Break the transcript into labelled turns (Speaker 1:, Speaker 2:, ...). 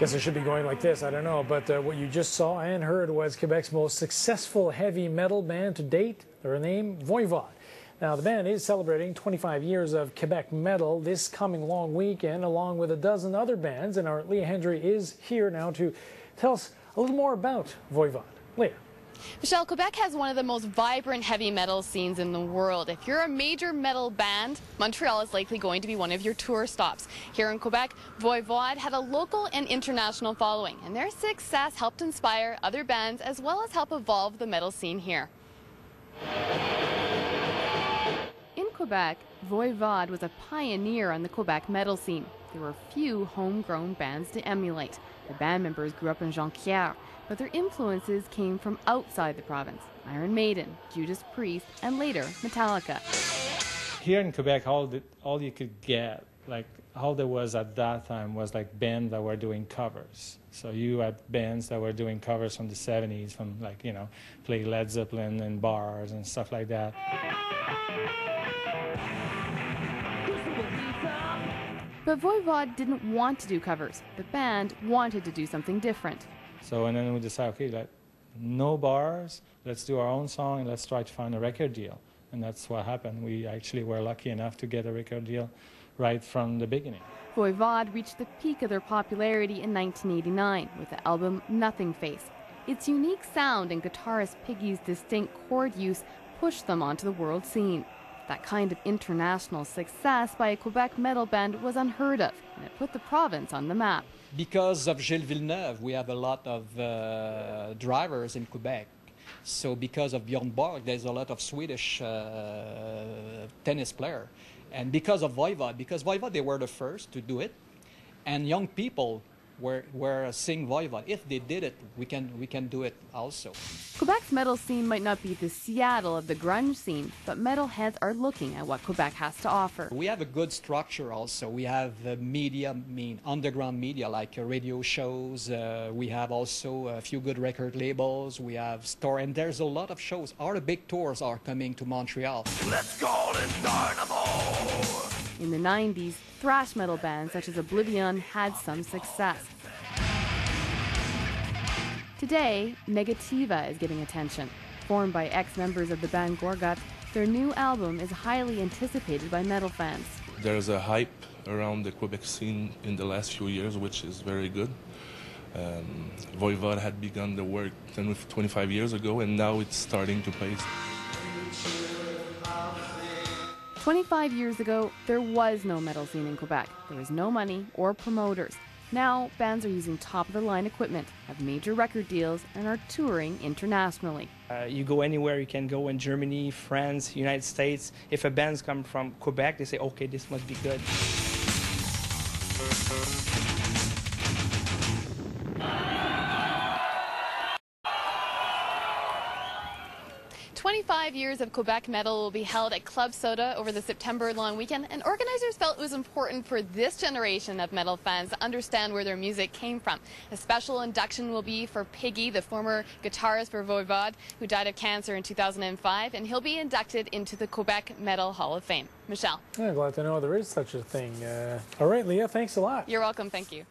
Speaker 1: Guess it should be going like this, I don't know, but what you just saw and heard was Quebec's most successful heavy metal band to date. Their name, Voivod. Now, the band is celebrating 25 years of Quebec metal this coming long weekend, along with a dozen other bands, and our Leah Hendry is here now to tell us a little more about Voivod. Leah.
Speaker 2: Michelle, Quebec has one of the most vibrant heavy metal scenes in the world. If you're a major metal band, Montreal is likely going to be one of your tour stops. Here in Quebec, Voivod had a local and international following, and their success helped inspire other bands as well as help evolve the metal scene here. In Quebec, Voivod was a pioneer on the Quebec metal scene. There were few homegrown bands to emulate. The band members grew up in Jonquière, but their influences came from outside the province. Iron Maiden, Judas Priest, and later Metallica.
Speaker 3: Here in Quebec, all you could get, like all there was at that time, was like bands that were doing covers. So you had bands that were doing covers from the 70s, from like, you know, play Led Zeppelin in bars and stuff like that.
Speaker 2: But Voivod didn't want to do covers. The band wanted to do something different.
Speaker 3: So, and then we decided, okay, no bars, let's do our own song, and let's try to find a record deal. And that's what happened. We actually were lucky enough to get a record deal right from the beginning.
Speaker 2: Voivod reached the peak of their popularity in 1989 with the album Nothing Face. Its unique sound and guitarist Piggy's distinct chord use pushed them onto the world scene. That kind of international success by a Quebec metal band was unheard of, and it put the province on the map.
Speaker 4: Because of Gilles Villeneuve, we have a lot of drivers in Quebec. So because of Bjorn Borg, there's a lot of Swedish tennis players. And because of Voivod, they were the first to do it, and young people were sing Voivod. If they did it, we can do it also.
Speaker 2: Quebec's metal scene might not be the Seattle of the grunge scene, but metalheads are looking at what Quebec has to offer.
Speaker 4: We have a good structure also. We have media, underground media like radio shows. We have also a few good record labels. We have store, and there's a lot of shows. All the big tours are coming to Montreal. Let's call it Dynamo!
Speaker 2: In the 90s, thrash metal bands such as Oblivion had some success. Today, Negativa is getting attention. Formed by ex-members of the band Gorguts, their new album is highly anticipated by metal fans.
Speaker 5: There's a hype around the Quebec scene in the last few years, which is very good. Voivod had begun the work 25 years ago, and now it's starting to pay.
Speaker 2: 25 years ago, there was no metal scene in Quebec. There was no money or promoters. Now, bands are using top-of-the-line equipment, have major record deals, and are touring internationally.
Speaker 6: You go anywhere, you can go in Germany, France, United States. If a band's come from Quebec, they say, okay, this must be good.
Speaker 2: 25 years of Quebec metal will be held at Club Soda over the September long weekend, and organizers felt it was important for this generation of metal fans to understand where their music came from. A special induction will be for Piggy, the former guitarist for Voivod, who died of cancer in 2005, and he'll be inducted into the Quebec Metal Hall of Fame. Michelle.
Speaker 1: I'm glad to know there is such a thing. All right, Leah, thanks a lot.
Speaker 2: You're welcome. Thank you.